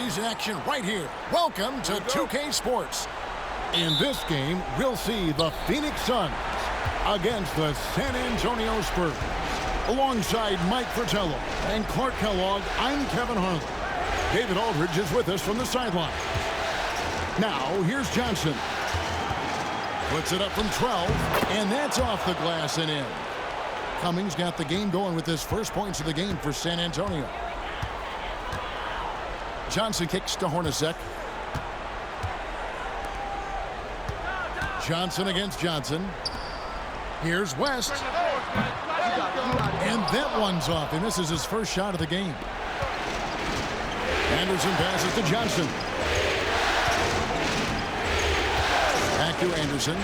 preseason action right here. Welcome to 2K Sports. In this game, we'll see the Phoenix Suns against the San Antonio Spurs. Alongside Mike Fratello and Clark Kellogg, I'm Kevin Harlan. David Aldridge is with us from the sideline. Now, here's Johnson. Puts it up from 12, and that's off the glass and in. Cummings got the game going with his first points of the game for San Antonio. Johnson kicks to Hornacek. Johnson against Johnson. Here's West. And that one's off. He misses his first shot of the game. Anderson passes to Johnson. Back to Anderson.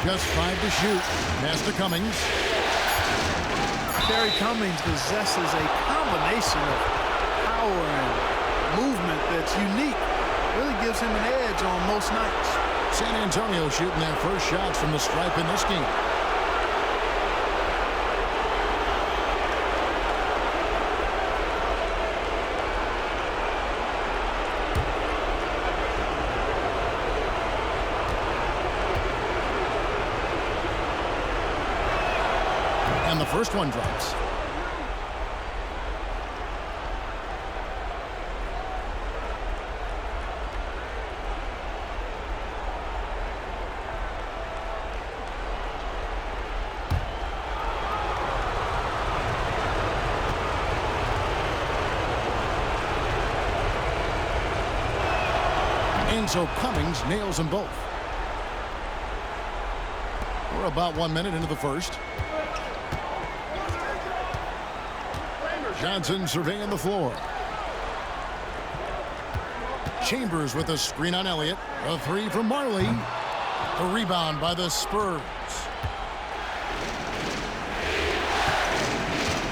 Just 5 to shoot. Pass to Cummings. Terry Cummings possesses a combination of power and movement that's unique. Really gives him an edge on most nights. San Antonio shooting their first shots from the stripe in this game. And the first one drops. And so Cummings nails them both. We're about 1 minute into the first. Johnson surveying the floor. Chambers with a screen on Elliott. A three from Marley. The rebound by the Spurs.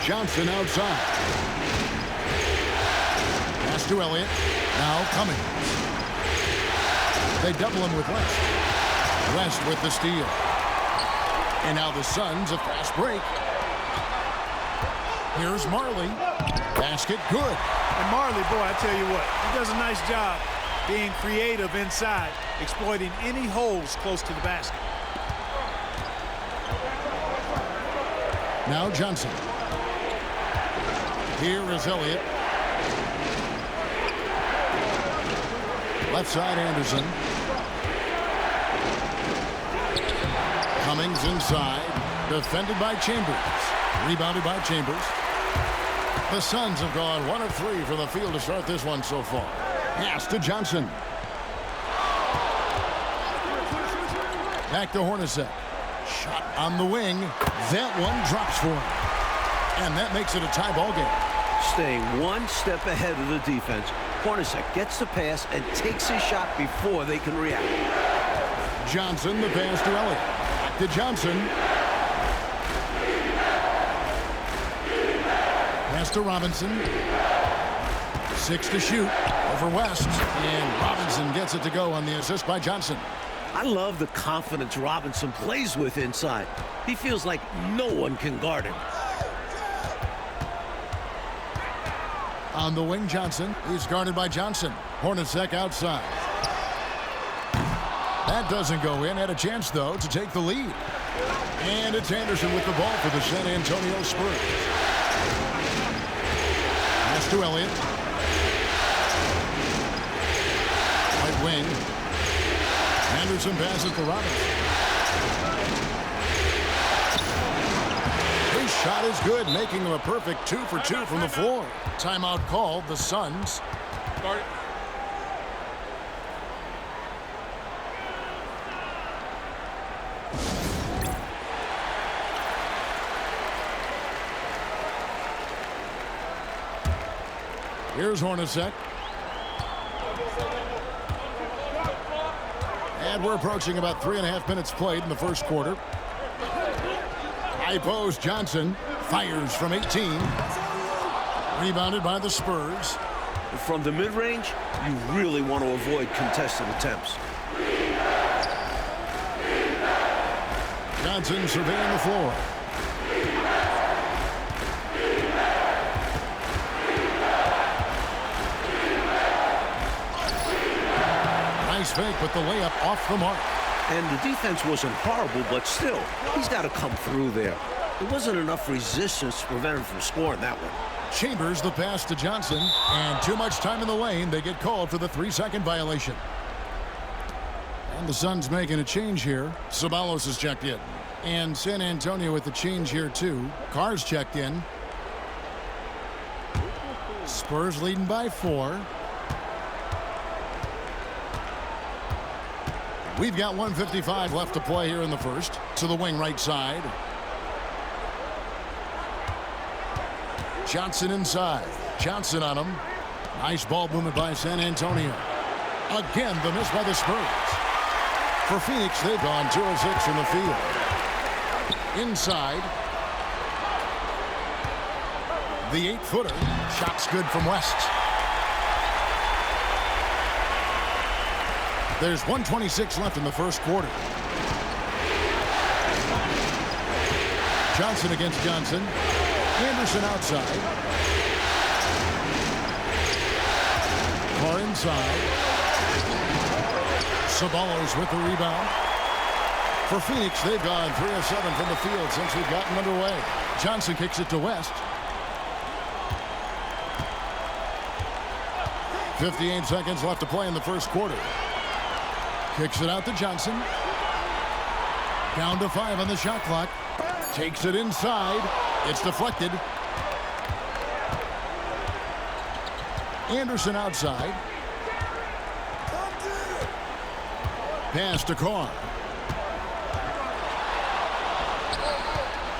Johnson outside. Pass to Elliott. Now Cummings. They double him with West. West with the steal. And now the Suns a fast break. Here's Marley. Basket good. And Marley, boy, I tell you what, he does a nice job being creative inside, exploiting any holes close to the basket. Now Johnson. Here is Elliott. Left side Anderson. Cummings inside. Defended by Chambers. Rebounded by Chambers. The Suns have gone 1 of 3 from the field to start this one so far. Pass to Johnson. Back to Hornacek. Shot on the wing. That one drops for him. And that makes it a tie ball game. Staying one step ahead of the defense. Hornacek gets the pass and takes his shot before they can react. Johnson, the pass to Elliott. Back to Johnson. Pass to Robinson. 6 to shoot over West. And Robinson gets it to go on the assist by Johnson. I love the confidence Robinson plays with inside. He feels like no one can guard him. On the wing, Johnson. He's guarded by Johnson. Hornacek outside. That doesn't go in. Had a chance, though, to take the lead. And it's Anderson with the ball for the San Antonio Spurs. Pass to Elliott. Right wing. Anderson passes to Robinson. His shot is good, making him a perfect 2 for 2 from the floor. Timeout called. The Suns. Start it. Here's Hornacek. And we're approaching about 3.5 minutes played in the first quarter. High post, Johnson fires from 18. Rebounded by the Spurs. From the mid-range, you really want to avoid contested attempts. Johnson surveying the floor. Nice fake, but the layup off the mark. And the defense wasn't horrible, but still, he's got to come through there. There wasn't enough resistance to prevent him from scoring that one. Chambers the pass to Johnson, and too much time in the lane. They get called for the 3-second violation. And the Suns making a change here. Ceballos is checked in. And San Antonio with the change here too. Carr's checked in. Spurs leading by 4. We've got 1:55 left to play here in the first. To the wing right side. Johnson inside. Johnson on him. Nice ball movement by San Antonio. Again, the miss by the Spurs. For Phoenix, they've gone 2 of 6 from the field. Inside. The 8-footer. Shot's good from West. There's 1:26 left in the first quarter. Johnson against Johnson. Anderson outside. Carr inside. Ceballos with the rebound. For Phoenix, they've gone 3 of 7 from the field since we've gotten underway. Johnson kicks it to West. 58 seconds left to play in the first quarter. Kicks it out to Johnson. Down to 5 on the shot clock. Takes it inside. It's deflected. Anderson outside. Pass to Carr.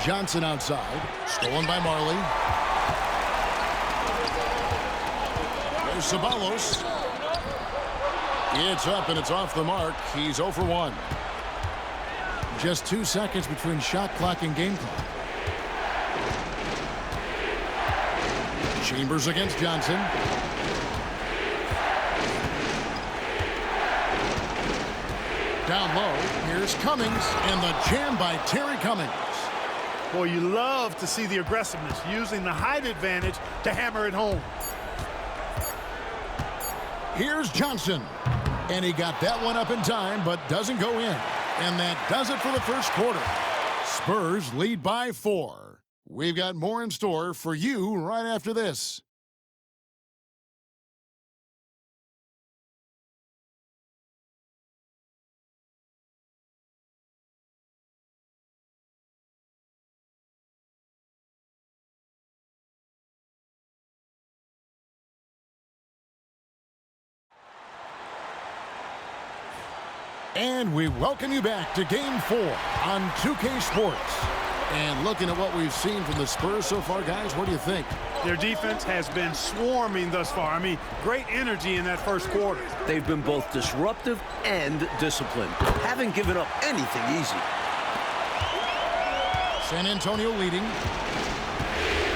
Johnson outside. Stolen by Marley. There's Ceballos. It's up and it's off the mark. He's 0 for 1. Just 2 seconds between shot clock and game clock. Chambers against Johnson. Down low, here's Cummings, and the jam by Terry Cummings. Boy, you love to see the aggressiveness, using the height advantage to hammer it home. Here's Johnson, and he got that one up in time, but doesn't go in. And that does it for the first quarter. Spurs lead by 4. We've got more in store for you right after this. And we welcome you back to Game 4 on 2K Sports. And looking at what we've seen from the Spurs so far, guys, what do you think? Their defense has been swarming thus far. I mean, great energy in that first quarter. They've been both disruptive and disciplined. Haven't given up anything easy. San Antonio leading.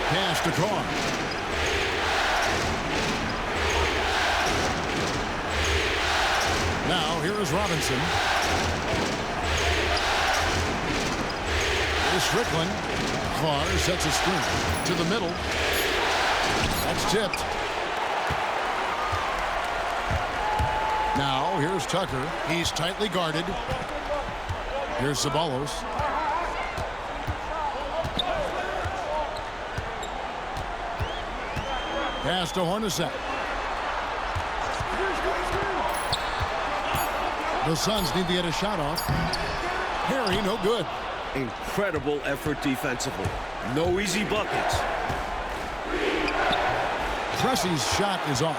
Pass to Carr. Now, here is Robinson. Here's Strickland. Carr sets a screen to the middle. That's tipped. Now, here's Tucker. He's tightly guarded. Here's Ceballos. Pass to Hornacek. The Suns need to get a shot off. Harry, no good. Incredible effort defensively. No easy buckets. Pressey's shot is off.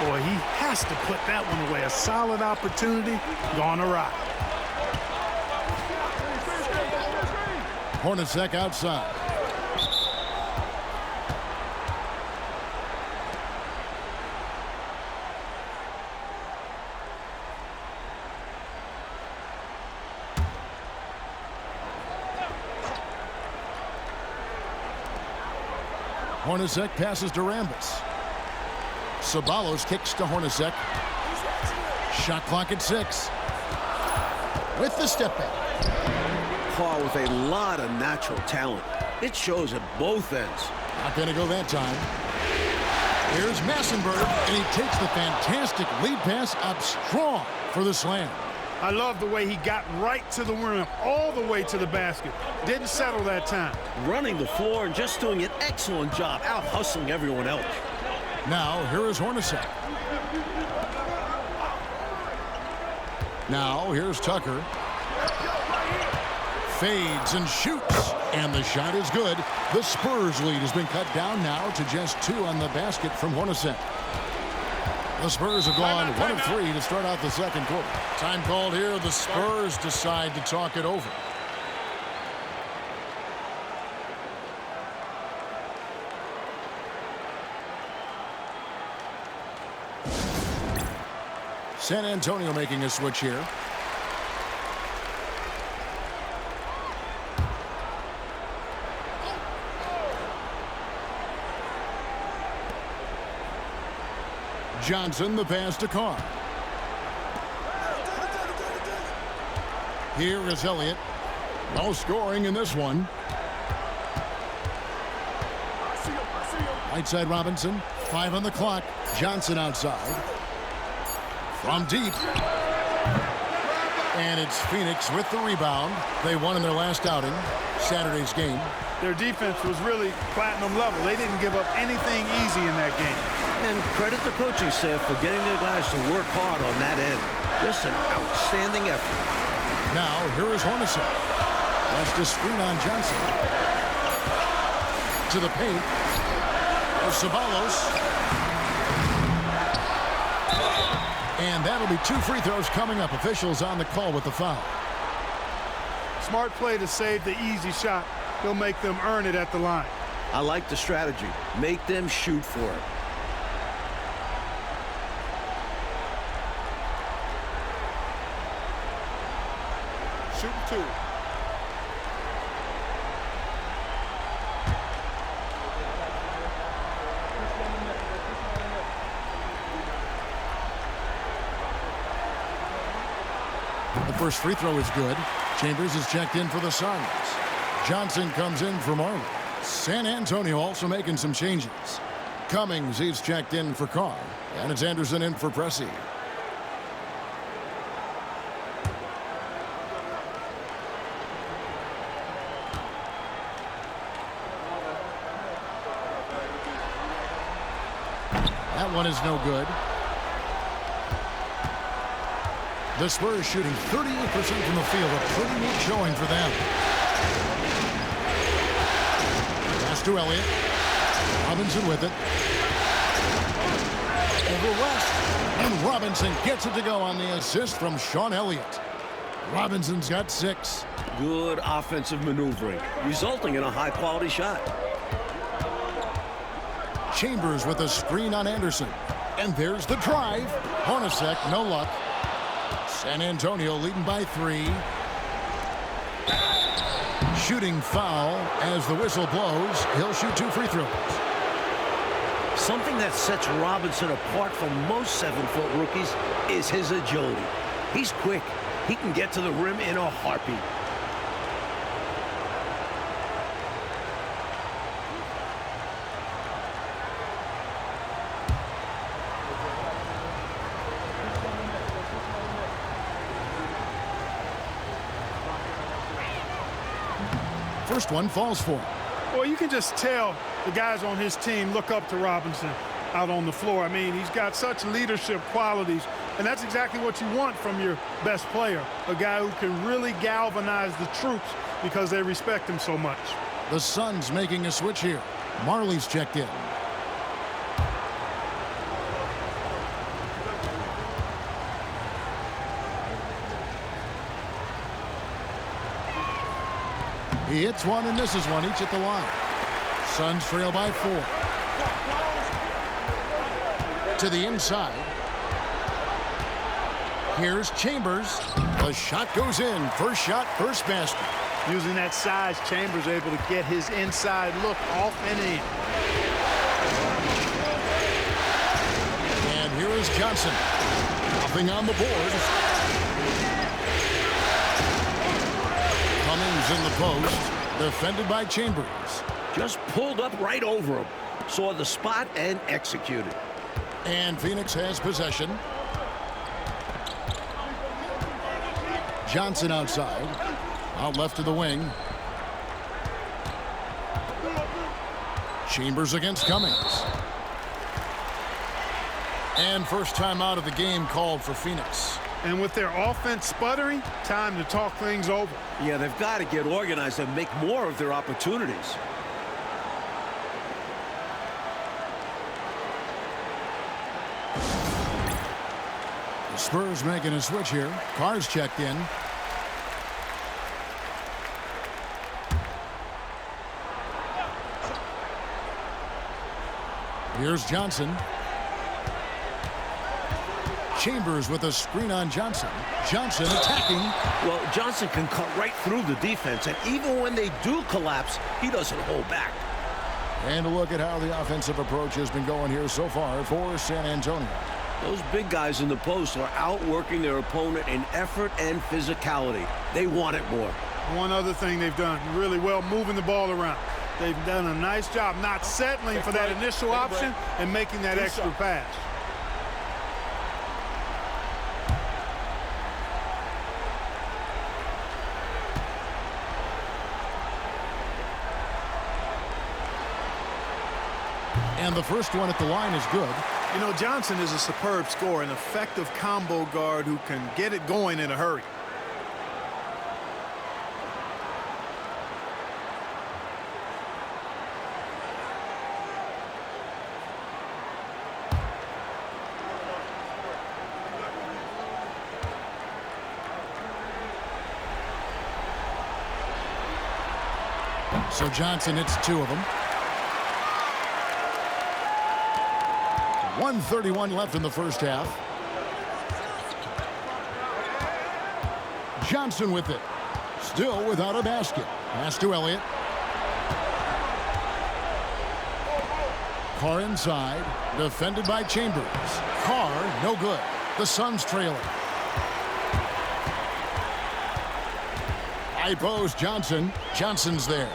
Boy, he has to put that one away. A solid opportunity gone awry. Hornacek outside. Hornacek passes to Rambis. Ceballos kicks to Hornacek. Shot clock at 6. With the step back. par with a lot of natural talent. It shows at both ends. Not going to go that time. Here's Massenberg, and he takes the fantastic lead pass up strong for the slam. I love the way he got right to the rim, all the way to the basket. Didn't settle that time. Running the floor and just doing an excellent job out-hustling everyone else. Now, here is Hornacek. Now, here's Tucker. Fades and shoots, and the shot is good. The Spurs lead has been cut down now to just 2 on the basket from Hornacek. The Spurs have gone 1 of 3 to start out the second quarter. Time called here. The Spurs decide to talk it over. San Antonio making a switch here. Johnson, the pass to Carr. Here is Elliott. No scoring in this one. Right side Robinson. 5 on the clock. Johnson outside. From deep. And it's Phoenix with the rebound. They won in their last outing, Saturday's game. Their defense was really platinum level. They didn't give up anything easy in that game. And credit the coaching staff for getting their guys to work hard on that end. Just an outstanding effort. Now, here is Hornacek. That's the screen on Johnson. To the paint. There's Ceballos. And that'll be 2 free throws coming up. Officials on the call with the foul. Smart play to save the easy shot. He'll make them earn it at the line. I like the strategy. Make them shoot for it. Shooting 2. The first free throw is good. Chambers is checked in for the Suns. Johnson comes in for Marley. San Antonio also making some changes. Cummings, he's checked in for Carr. And it's Anderson in for Pressey. That one is no good. The Spurs shooting 38% from the field. A pretty neat showing for them. Pass to Elliott. Robinson with it. Over West. And Robinson gets it to go on the assist from Sean Elliott. Robinson's got 6. Good offensive maneuvering, resulting in a high-quality shot. Chambers with a screen on Anderson. And there's the drive. Hornacek, no luck. San Antonio leading by 3. Shooting foul as the whistle blows. He'll shoot 2 free throws. Something that sets Robinson apart from most 7-foot rookies is his agility. He's quick. He can get to the rim in a heartbeat. First one falls for him. Well, you can just tell the guys on his team look up to Robinson out on the floor. I mean, he's got such leadership qualities, and that's exactly what you want from your best player, a guy who can really galvanize the troops because they respect him so much. The Suns making a switch here. Marley's checked in. He hits one and misses one, each at the line. Suns trail by 4. To the inside. Here's Chambers. The shot goes in. First shot, first basket. Using that size, Chambers able to get his inside look off and in. And here is Johnson. Nothing on the board. Cummings in the post. Defended by Chambers. Just pulled up right over him. Saw the spot and executed. And Phoenix has possession. Johnson outside. Out left to the wing. Chambers against Cummings. And first time out of the game called for Phoenix. And with their offense sputtering, time to talk things over. Yeah, they've got to get organized and make more of their opportunities. The Spurs making a switch here. Carr's checked in. Here's Johnson. Chambers with a screen on Johnson. Johnson attacking. Well, Johnson can cut right through the defense, and even when they do collapse, he doesn't hold back. And a look at how the offensive approach has been going here so far for San Antonio. Those big guys in the post are outworking their opponent in effort and physicality. They want it more. One other thing they've done really well, moving the ball around. They've done a nice job not settling for that initial option and making that extra pass. And the first one at the line is good. You know, Johnson is a superb scorer, an effective combo guard who can get it going in a hurry. So Johnson hits two of them. 1:31 left in the first half. Johnson with it. Still without a basket. Pass to Elliott. Carr inside. Defended by Chambers. Carr, no good. The Suns trailing. High post Johnson. Johnson's there.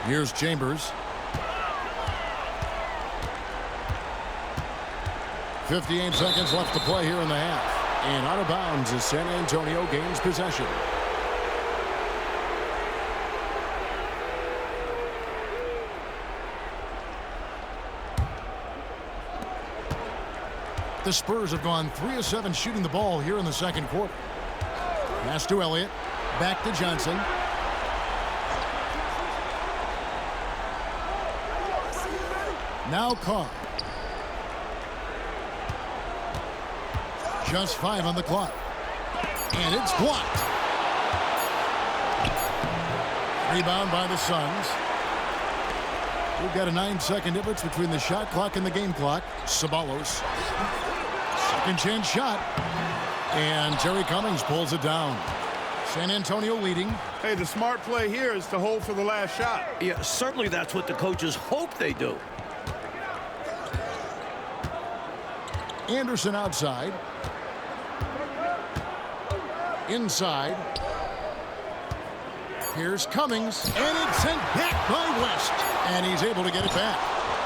Here's Chambers. 58 seconds left to play here in the half. And out of bounds as San Antonio gains possession. The Spurs have gone 3 of 7 shooting the ball here in the second quarter. Pass to Elliott. Back to Johnson. Now Carr. Just 5 on the clock. And it's blocked. Rebound by the Suns. We've got a 9-second difference between the shot clock and the game clock. Ceballos. Second chance shot. And Terry Cummings pulls it down. San Antonio leading. Hey, the smart play here is to hold for the last shot. Yeah, certainly that's what the coaches hope they do. Anderson outside. Inside. Here's Cummings. And it's sent back by West. And he's able to get it back.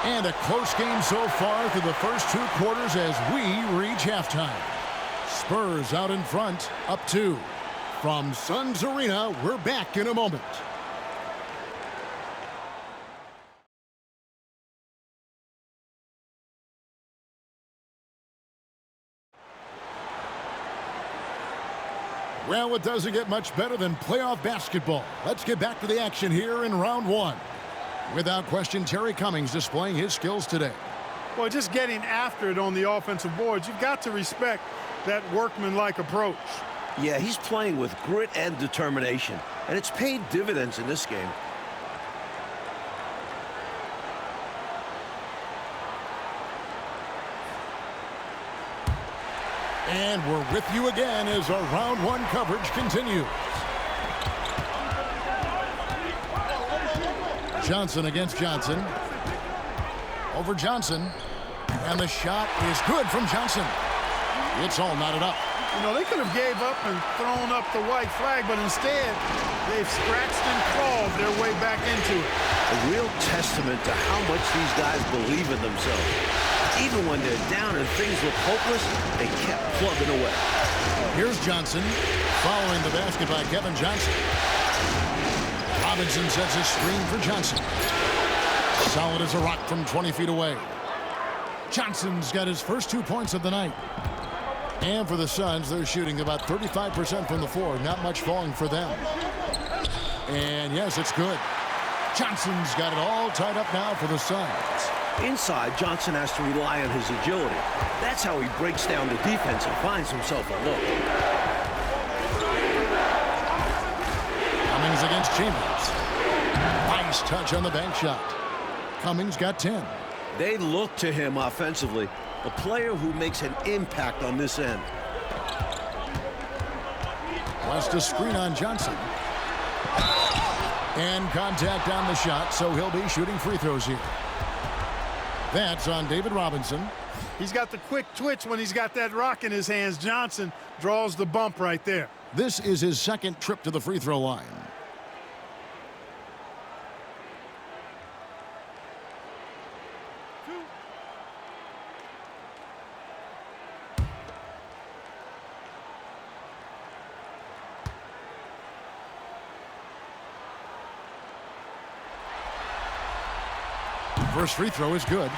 And a close game so far through the first 2 quarters as we reach halftime. Spurs out in front, up 2. From Suns Arena, we're back in a moment. Well, it doesn't get much better than playoff basketball. Let's get back to the action here in round 1. Without question, Terry Cummings displaying his skills today. Well, just getting after it on the offensive boards, you've got to respect that workmanlike approach. Yeah, he's playing with grit and determination, and it's paid dividends in this game. And we're with you again as our round 1 coverage continues. Johnson against Johnson. Over Johnson. And the shot is good from Johnson. It's all knotted up. You know, they could have gave up and thrown up the white flag, but instead, they've scratched and clawed their way back into it. A real testament to how much these guys believe in themselves. Even when they're down and things look hopeless, they kept plugging away. Here's Johnson, following the basket by Kevin Johnson. Robinson sets a screen for Johnson. Solid as a rock from 20 feet away. Johnson's got his first 2 points of the night. And for the Suns, they're shooting about 35% from the floor. Not much falling for them. And yes, it's good. Johnson's got it all tied up now for the Suns. Inside, Johnson has to rely on his agility. That's how he breaks down the defense and finds himself a look. Cummings against Chambers. Nice touch on the bank shot. Cummings got 10. They look to him offensively, a player who makes an impact on this end. West a screen on Johnson. And contact on the shot, so he'll be shooting free throws here. That's on David Robinson. He's got the quick twitch when he's got that rock in his hands. Johnson draws the bump right there. This is his second trip to the free throw line. First free throw is good.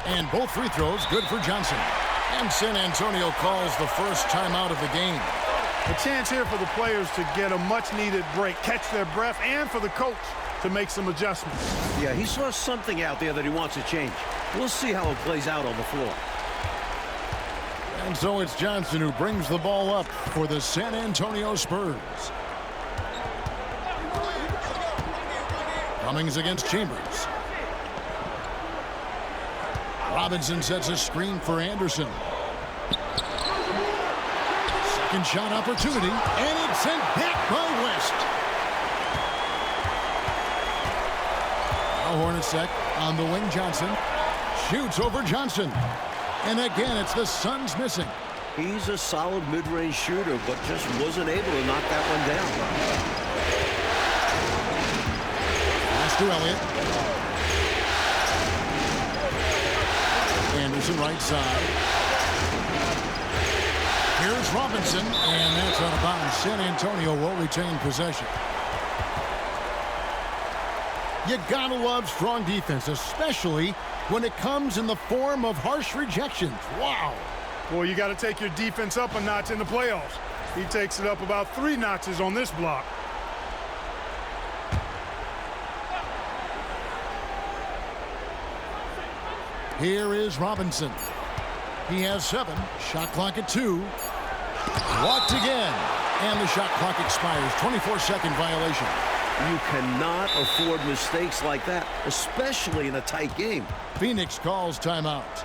And both free throws good for Johnson. And San Antonio calls the first timeout of the game. A chance here for the players to get a much-needed break, catch their breath, and for the coach to make some adjustments. Yeah, he saw something out there that he wants to change. We'll see how it plays out on the floor. And so it's Johnson who brings the ball up for the San Antonio Spurs. Cummings against Chambers. Robinson sets a screen for Anderson. Second shot opportunity, and it's sent back by West. Now Hornacek on the wing. Johnson shoots over Johnson. And again, it's the Suns missing. He's a solid mid-range shooter, but just wasn't able to knock that one down. Pass to Elliott. Anderson right side. Here's Robinson, and that's out of bounds. San Antonio will retain possession. You gotta love strong defense, especially when it comes in the form of harsh rejections. Wow. Boy, you got to take your defense up a notch in the playoffs. He takes it up about 3 notches on this block. Here is Robinson. He has 7. Shot clock at 2. Blocked again. And the shot clock expires. 24-second violation. You cannot afford mistakes like that, especially in a tight game. Phoenix calls timeout.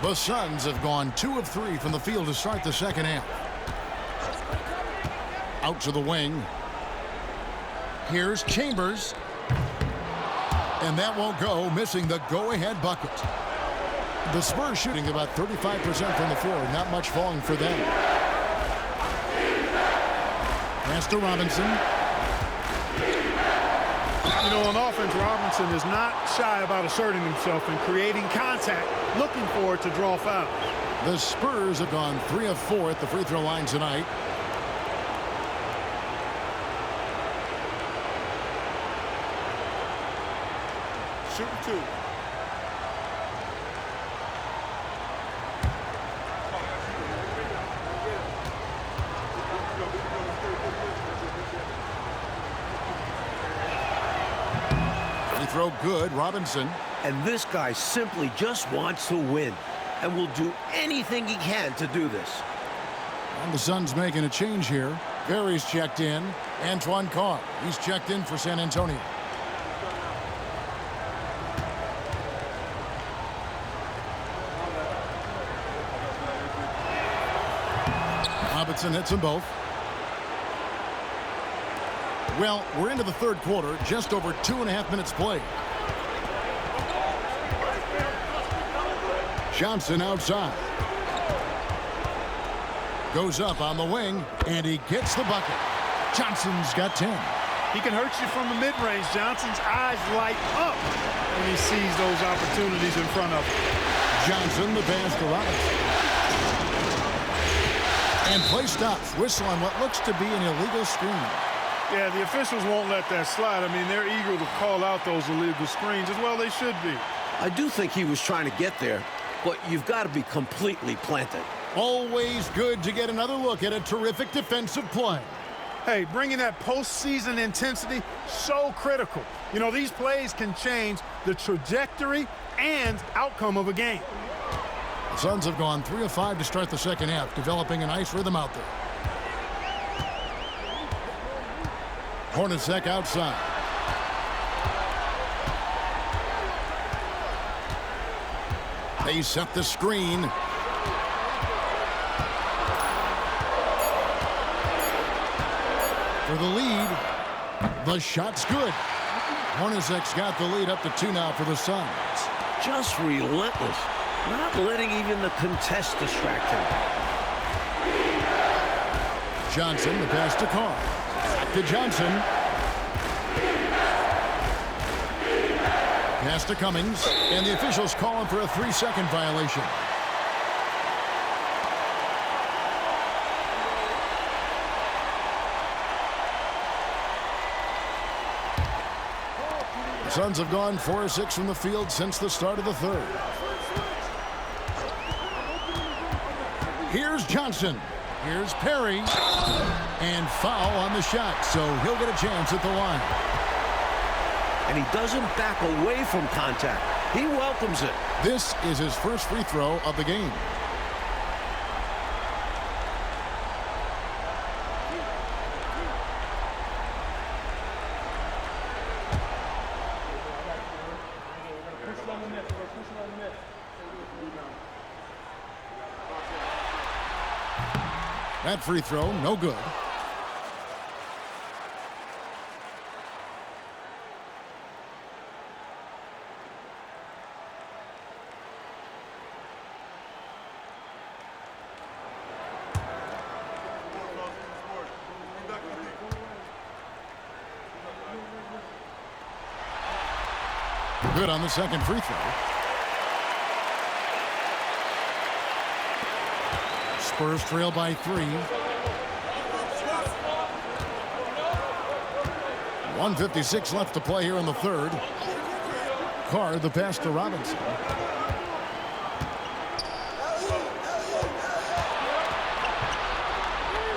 The Suns have gone 2 of 3 from the field to start the second half. Out to the wing. Here's Chambers. And that won't go, missing the go-ahead bucket. The Spurs shooting about 35% from the floor. Not much falling for them. Pass to Robinson. You know, on offense, Robinson is not shy about asserting himself and creating contact, looking for it to draw fouls. The Spurs have gone 3 of 4 at the free throw line tonight. Shooting 2. throw good. Robinson. And this guy simply just wants to win and will do anything he can to do this. And the Suns making a change here. Barry's checked in. Antoine Carr. He's checked in for San Antonio. Robinson hits them both. Well, we're into the third quarter, just over 2.5 minutes played. Johnson outside. Goes up on the wing, and he gets the bucket. Johnson's got 10. He can hurt you from the mid-range. Johnson's eyes light up when he sees those opportunities in front of him. Johnson, the pass to Robinson. And play stops. Whistle on what looks to be an illegal screen. Yeah, the officials won't let that slide. I mean, they're eager to call out those illegal screens. As well, they should be. I do think he was trying to get there, but you've got to be completely planted. Always good to get another look at a terrific defensive play. Hey, bringing that postseason intensity, so critical. You know, these plays can change the trajectory and outcome of a game. The Suns have gone 3 of 5 to start the second half, developing a nice rhythm out there. Hornacek outside. They set the screen. For the lead. The shot's good. Hornacek's got the lead up to 2 now for the Suns. Just relentless. Not letting even the contest distract him. Johnson, the pass to Carr. Back to Johnson. Pass to Cummings. And the officials call him for a 3-second violation. The Suns have gone 4 of 6 from the field since the start of the third. Here's Johnson. Here's Perry. And foul on the shot, so he'll get a chance at the line. And he doesn't back away from contact. He welcomes it. This is his first free throw of the game. That free throw, no good. Good on the second free throw. Spurs trail by 3. 1:56 left to play here in the third. Carr, the pass to Robinson.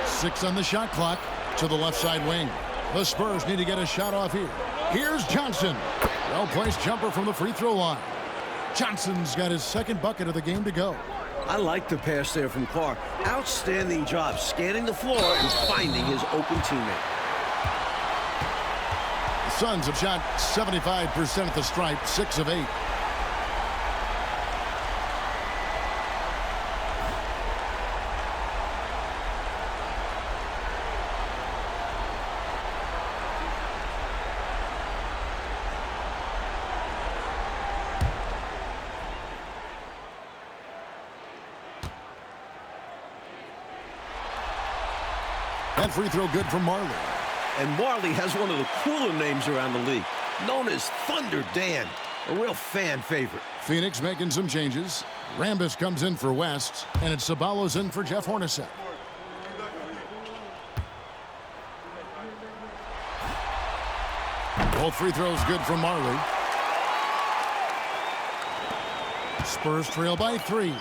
Six on the shot clock to the left side wing. The Spurs need to get a shot off here. Here's Johnson. Well-placed jumper from the free throw line. Johnson's got his second bucket of the game to go. I like the pass there from Carr. Outstanding job scanning the floor and finding his open teammate. The Suns have shot 75% at the stripe, 6 of 8. That free throw good from Marley. And Marley has one of the cooler names around the league, known as Thunder Dan, a real fan favorite. Phoenix making some changes. Rambis comes in for West, and it's Ceballos in for Jeff Hornacek. Both free throws good from Marley. Spurs trail by 3.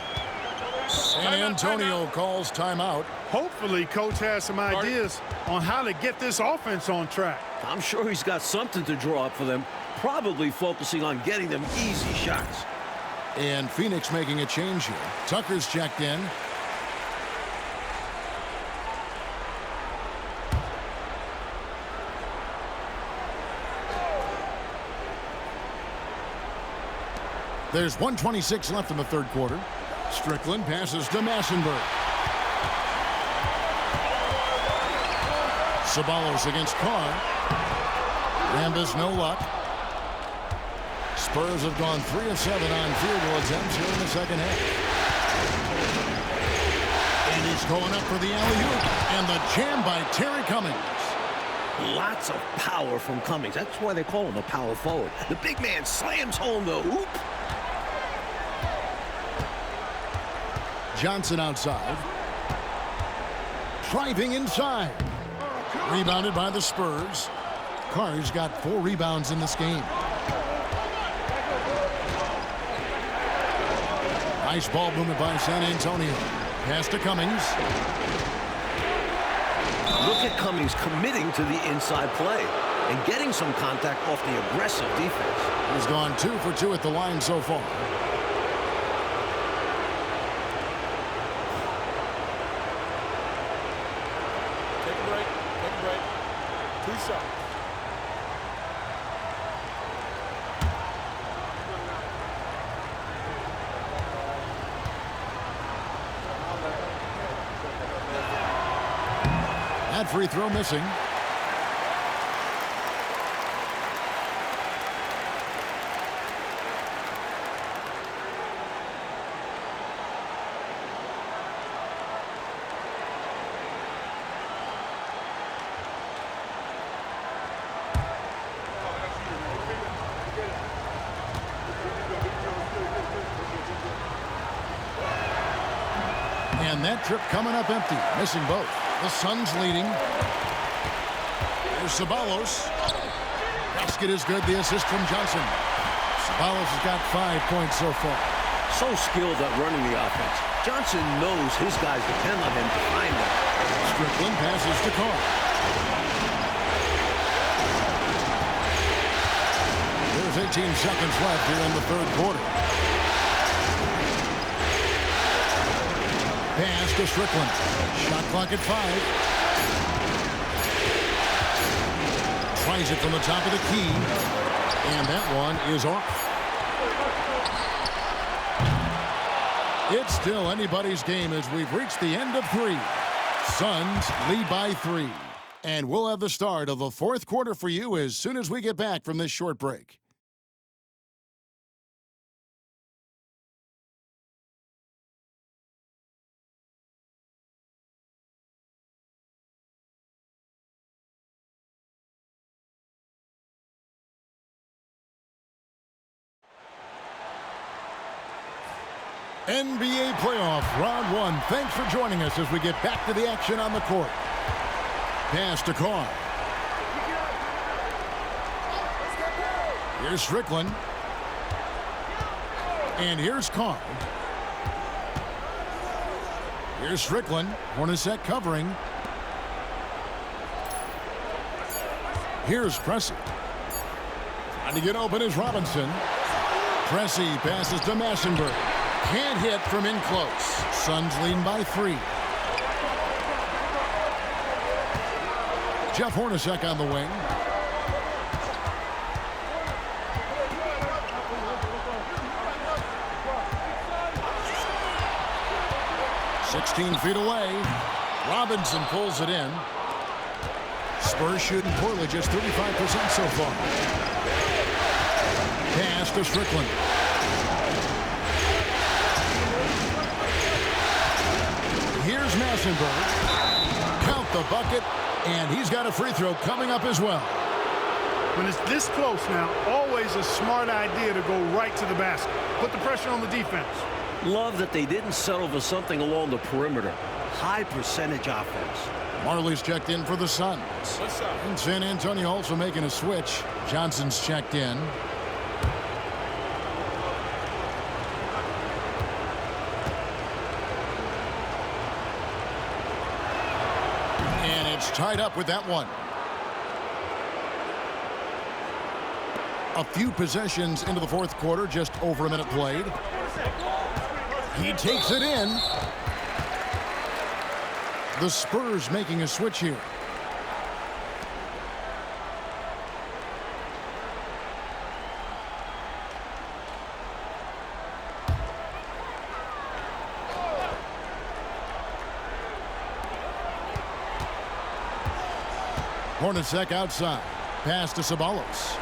San Antonio calls timeout. Hopefully, coach has some ideas on how to get this offense on track. I'm sure he's got something to draw up for them, probably focusing on getting them easy shots. And Phoenix making a change here. Tucker's checked in. There's 1:26 left in the third quarter. Strickland passes to Massenberg. Ceballos against Carr. Rambis, no luck. Spurs have gone 3 of 7 on field goal attempts here in the second half. And he's going up for the alley-oop. And the jam by Terry Cummings. Lots of power from Cummings. That's why they call him a power forward. The big man slams home the hoop. Johnson outside. Driving inside. Rebounded by the Spurs. Carr's got 4 rebounds in this game. Nice ball movement by San Antonio. Pass to Cummings. Look at Cummings committing to the inside play and getting some contact off the aggressive defense. He's gone 2 for 2 at the line so far. Take a break. Take a break. 2 shots. That free throw missing. And that trip coming up empty, missing both. The Suns leading. There's Ceballos. Basket is good. The assist from Johnson. Ceballos has got 5 points so far. So skilled at running the offense. Johnson knows his guys depend on him to find them. Strickland passes to Carr. There's 18 seconds left here in the third quarter. Pass to Strickland. Shot clock at 5. Tries it from the top of the key. And that one is off. It's still anybody's game as we've reached the end of 3. Suns lead by 3. And we'll have the start of the fourth quarter for you as soon as we get back from this short break. NBA playoff round 1. Thanks for joining us as we get back to the action on the court. Pass to Carr. Here's Strickland. And here's Carr. Here's Strickland. Hornacek covering. Here's Pressey. Trying to get open is Robinson. Pressey passes to Massenberg. Can't hit from in close. Suns leading by 3. Jeff Hornacek on the wing. "16 feet away. Robinson pulls it in. Spurs shooting poorly, just 35% so far. Pass to Strickland. Here's Massenberg. Count the bucket, and he's got a free throw coming up as well. When it's this close now, always a smart idea to go right to the basket. Put the pressure on the defense. Love that they didn't settle for something along the perimeter. High percentage offense. Marley's checked in for the Suns. And San Antonio also making a switch. Johnson's checked in. And it's tied up with that one. A few possessions into the fourth quarter, just over a minute played. He takes it in. The Spurs making a switch here. Hornacek outside. Pass to Ceballos.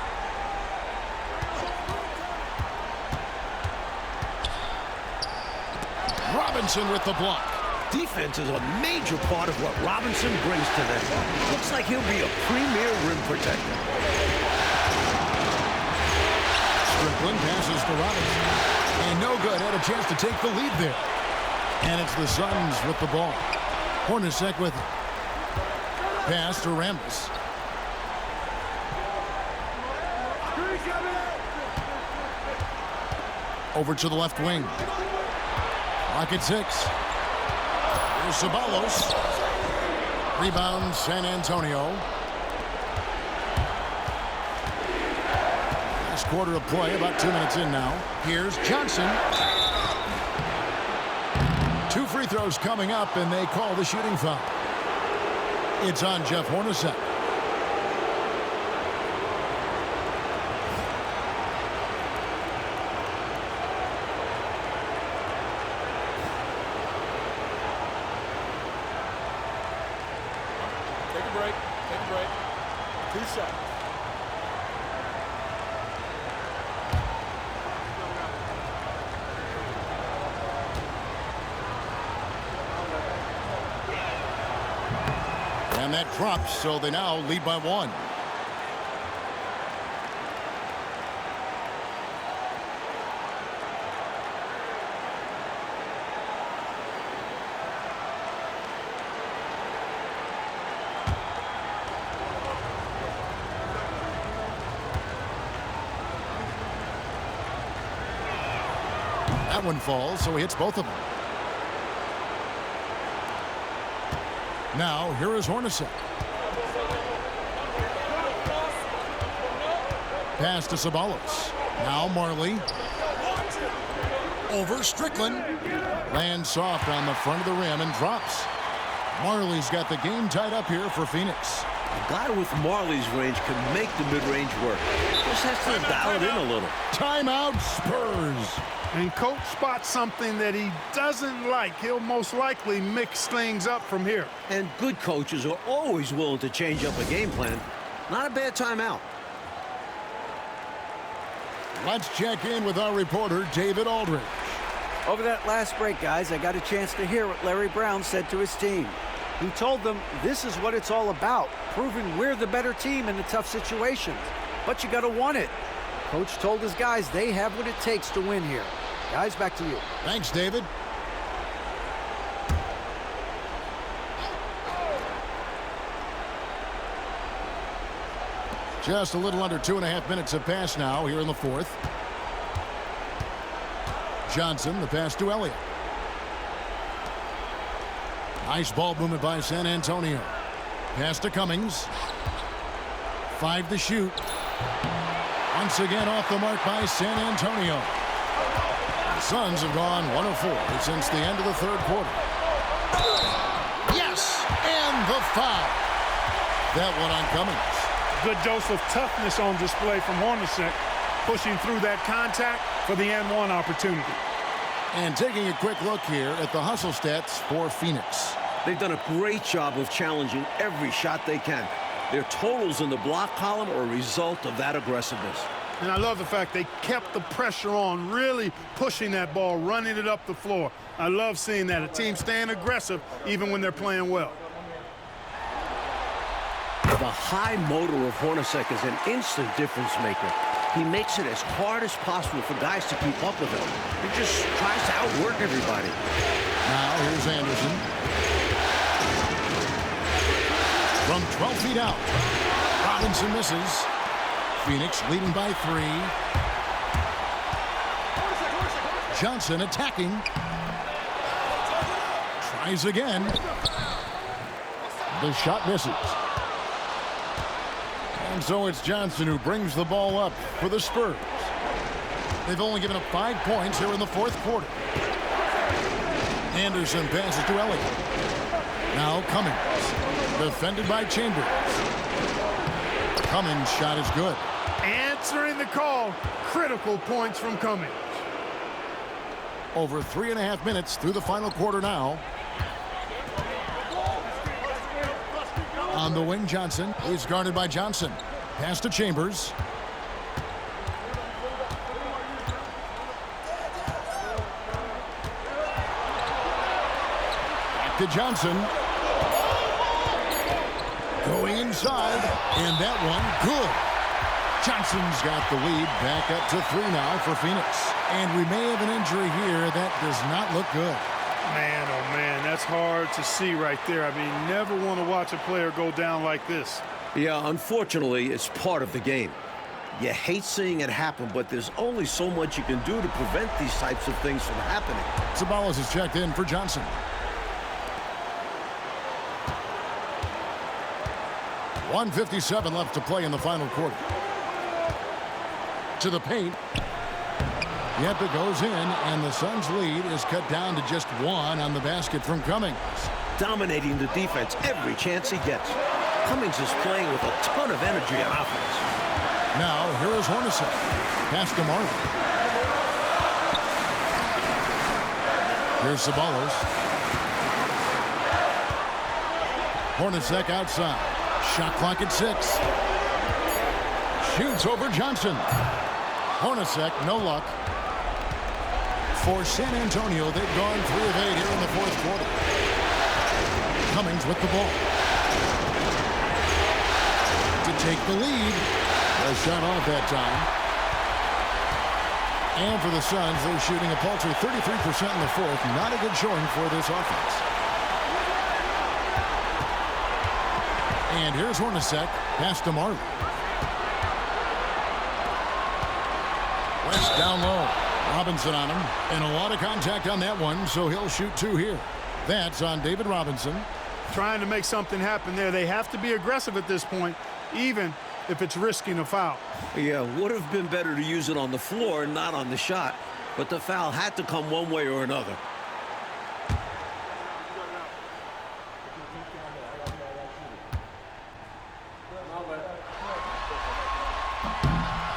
Robinson with the block. Defense is a major part of what Robinson brings to them. Looks like he'll be a premier rim protector. Strickland passes to Robinson. And no good. Had a chance to take the lead there. And it's the Suns with the ball. Hornacek with it. Pass to Ramos. Over to the left wing. Clock at 6. Here's Ceballos. Rebound San Antonio. Last quarter of play, about 2 minutes in now. Here's Johnson. 2 free throws coming up, and they call the shooting foul. It's on Jeff Hornacek. Take a break. Take a break. 2 shots. And that drops, so they now lead by 1. That one falls, so he hits both of them. Now, here is Hornacek. Pass to Ceballos. Now Marley. Over Strickland. Lands soft on the front of the rim and drops. Marley's got the game tied up here for Phoenix. A guy with Marley's range can make the mid-range work. Just has to dial it in a little. Timeout, Spurs. And coach spots something that he doesn't like. He'll most likely mix things up from here. And good coaches are always willing to change up a game plan. Not a bad timeout. Let's check in with our reporter, David Aldridge. Over that last break, guys, I got a chance to hear what Larry Brown said to his team. He told them this is what it's all about, proving we're the better team in the tough situations. But you got to want it. Coach told his guys they have what it takes to win here. Guys, back to you. Thanks, David. Just a little under 2.5 minutes have passed now here in the fourth. Johnson, the pass to Elliott. Nice ball movement by San Antonio. Pass to Cummings. 5 to shoot. Once again off the mark by San Antonio. The Suns have gone 1 of 4 since the end of the third quarter. Yes, and the foul. That one on Cummings. Good dose of toughness on display from Hornacek, pushing through that contact for the and-1 opportunity. And taking a quick look here at the hustle stats for Phoenix. They've done a great job of challenging every shot they can. Their totals in the block column are a result of that aggressiveness. And I love the fact they kept the pressure on, really pushing that ball, running it up the floor. I love seeing that, a team staying aggressive even when they're playing well. The high motor of Hornacek is an instant difference maker. He makes it as hard as possible for guys to keep up with him. He just tries to outwork everybody. Now here's Anderson. From 12 feet out. Robinson misses. Phoenix leading by 3. Johnson attacking. Tries again. The shot misses. And so it's Johnson who brings the ball up for the Spurs. They've only given up 5 points here in the fourth quarter. Anderson passes to Elliott. Now Cummings. Defended by Chambers. Cummings' shot is good. Answering the call. Critical points from Cummings. Over 3.5 minutes through the final quarter now. On the wing, Johnson is guarded by Johnson. Pass to Chambers. Back to Johnson. Going inside, and that one good. Johnson's got the lead back up to 3 now for Phoenix. And we may have an injury here that does not look good. Man, oh man, that's hard to see right there. I mean, never want to watch a player go down like this. Yeah, unfortunately, it's part of the game. You hate seeing it happen, but there's only so much you can do to prevent these types of things from happening. Sabalas is checked in for Johnson. .157 left to play in the final quarter. To the paint. Yep, it goes in, and the Suns' lead is cut down to just 1 on the basket from Cummings. Dominating the defense every chance he gets. Cummings is playing with a ton of energy on offense. Now, here is Hornacek. Pass to Marley. Here's Sabalos. Hornacek outside. Shot clock at 6. Shoots over Johnson. Hornacek, no luck. For San Antonio, they've gone 3 of 8 here in the fourth quarter. Cummings with the ball. To take the lead. A shot off that time. And for the Suns, they're shooting a paltry 33% in the fourth. Not a good showing for this offense. And here's Hornacek. Pass to Marley. West down low. Robinson on him. And a lot of contact on that one, so he'll shoot 2 here. That's on David Robinson. Trying to make something happen there. They have to be aggressive at this point, even if it's risking a foul. Yeah, would have been better to use it on the floor, not on the shot. But the foul had to come one way or another.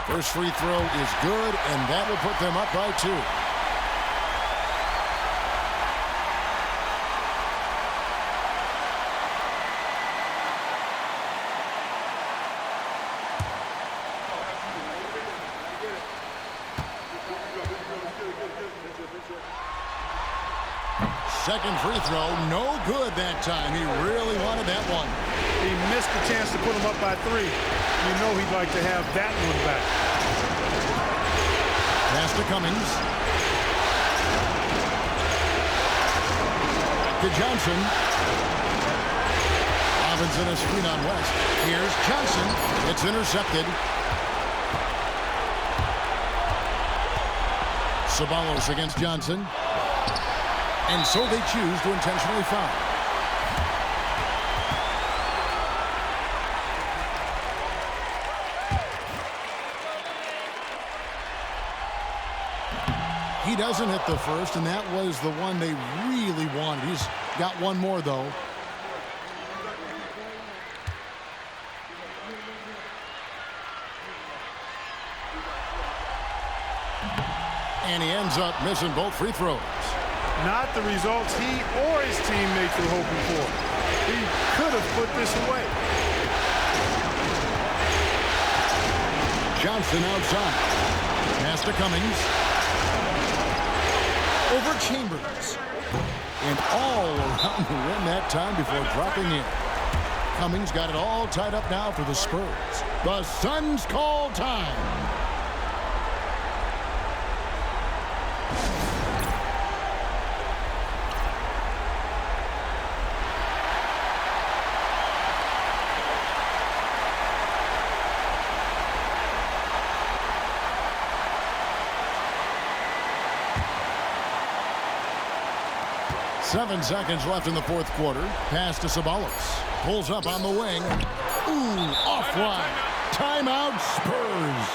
First free throw is good, and that will put them up by 2. Second free throw, no good that time. He really wanted that one. He missed the chance to put him up by 3. You know he'd like to have that one back. Pass to Cummings. Back to Johnson. Robinson a screen on West. Here's Johnson. It's intercepted. Sabalos against Johnson. And so they choose to intentionally foul. He doesn't hit the first, and that was the one they really wanted. He's got one more, though. And he ends up missing both free throws. Not the results he or his teammates were hoping for. He could have put this away. Johnson outside. Pass to Cummings. Over Chambers. And all around the rim that time before dropping in. Cummings got it all tied up now for the Spurs. The Suns call time. 7 seconds left in the fourth quarter. Pass to Ceballos. Pulls up on the wing. Ooh, offline. Timeout, Spurs.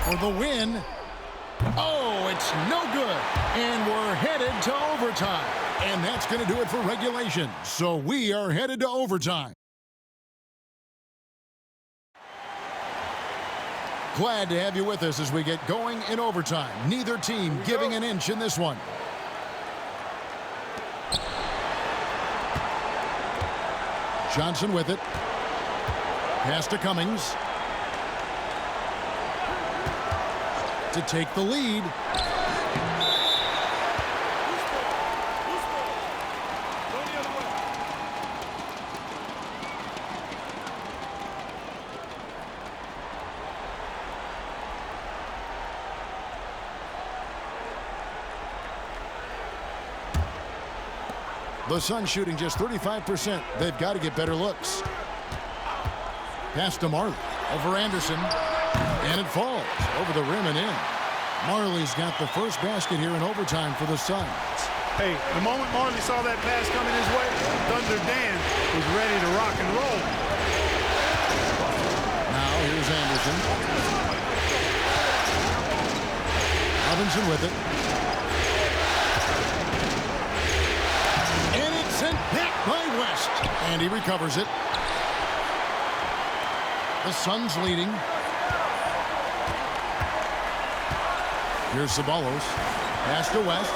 For the win. Oh, it's no good. And we're headed to overtime. And that's going to do it for regulation. So we are headed to overtime. Glad to have you with us as we get going in overtime. Neither team giving an inch in this one. Johnson with it. Pass to Cummings. To take the lead. The Suns shooting just 35%. They've got to get better looks. Pass to Marley. Over Anderson. And it falls over the rim and in. Marley's got the first basket here in overtime for the Suns. Hey, the moment Marley saw that pass coming his way, Thunder Dan was ready to rock and roll. Now here's Anderson. Robinson with it. And it's sent back by West. And he recovers it. The Suns leading. Here's Ceballos. Pass to West.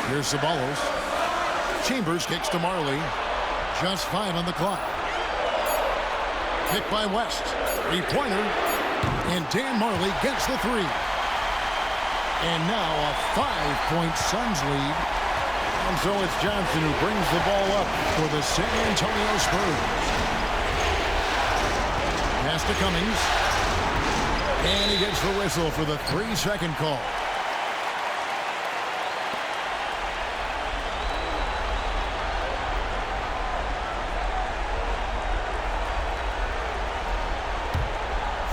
Here's Ceballos. Chambers kicks to Marley. Just 5 on the clock. Kick by West. 3-pointer. And Dan Marley gets the 3. And now a 5-point Suns lead. And so it's Johnson who brings the ball up for the San Antonio Spurs. Pass to Cummings. And he gets the whistle for the 3-second call.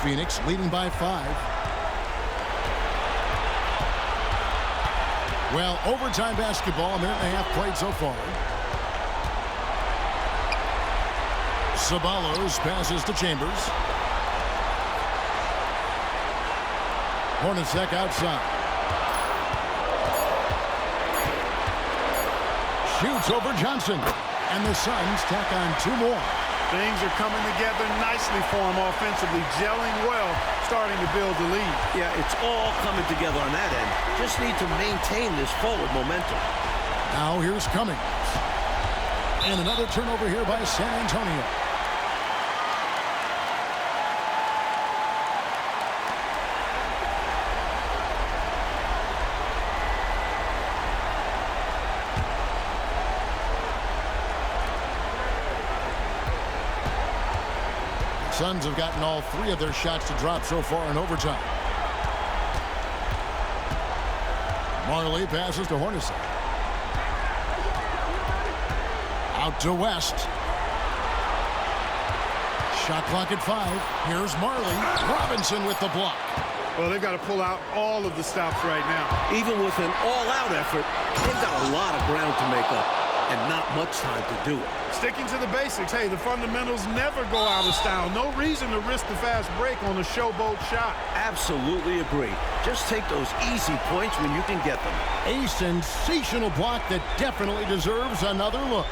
Phoenix leading by 5. Well, overtime basketball, a minute and a half played so far. Ceballos passes to Chambers. Hornacek outside. Shoots over Johnson. And the Suns tack on 2 more. Things are coming together nicely for him offensively, gelling well, starting to build the lead. Yeah, it's all coming together on that end. Just need to maintain this forward momentum. Now here's Cummings. And another turnover here by San Antonio. Suns have gotten all 3 of their shots to drop so far in overtime. Marley passes to Hornacek. Out to West. Shot clock at 5. Here's Marley. Robinson with the block. Well, they've got to pull out all of the stops right now. Even with an all-out effort, they've got a lot of ground to make up and not much time to do it. Sticking to the basics. Hey, the fundamentals never go out of style. No reason to risk the fast break on a showboat shot. Absolutely agree. Just take those easy points when you can get them. A sensational block that definitely deserves another look.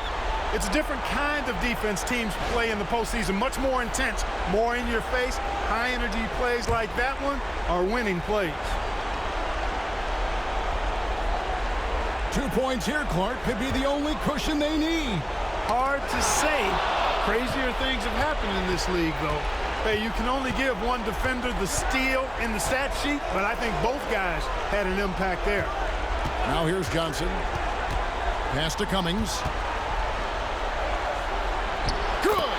It's a different kind of defense teams play in the postseason. Much more intense, more in your face. High-energy plays like that one are winning plays. 2 points here, Clark, could be the only cushion they need. Hard to say. Crazier things have happened in this league, though. Hey, you can only give one defender the steal in the stat sheet, but I think both guys had an impact there. Now here's Johnson. Pass to Cummings. Good!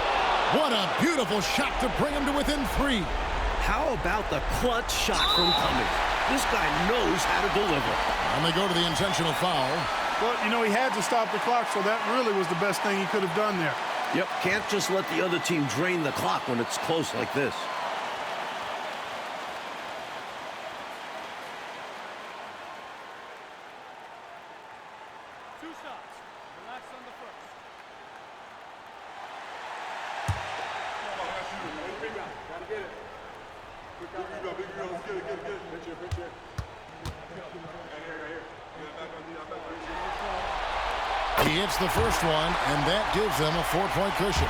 What a beautiful shot to bring him to within 3. How about the clutch shot from Cummings? This guy knows how to deliver. And they go to the intentional foul. Well, you know, he had to stop the clock, so that really was the best thing he could have done there. Yep, can't just let the other team drain the clock when it's close like this. Two shots. Relax on the first. He hits the first one, and that gives them a 4-point cushion.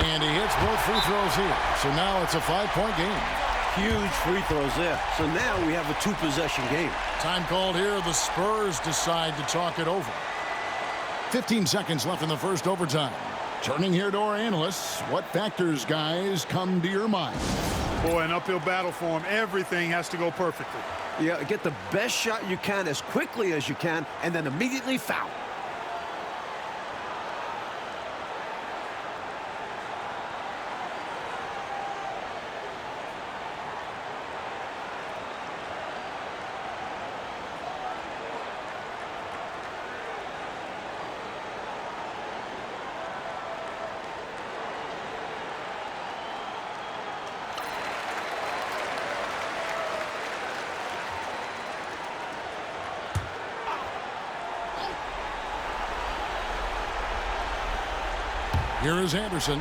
And he hits both free throws here. So now it's a 5-point game. Huge free throws there. So now we have a 2-possession game. Time called here. The Spurs decide to talk it over. 15 seconds left in the first overtime. Turning here to our analysts, what factors, guys, come to your mind? Boy, an uphill battle for him. Everything has to go perfectly. Yeah, get the best shot you can as quickly as you can, and then immediately foul. Here is Anderson.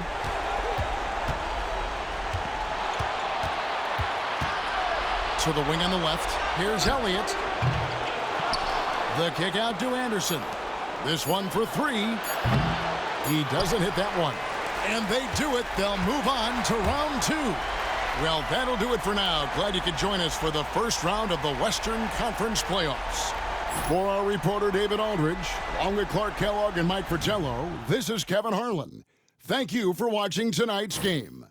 To the wing on the left. Here's Elliott. The kick out to Anderson. This one for 3. He doesn't hit that one. And they do it. They'll move on to round 2. Well, that'll do it for now. Glad you could join us for the first round of the Western Conference playoffs. For our reporter, David Aldridge, along with Clark Kellogg and Mike Fratello, this is Kevin Harlan. Thank you for watching tonight's game.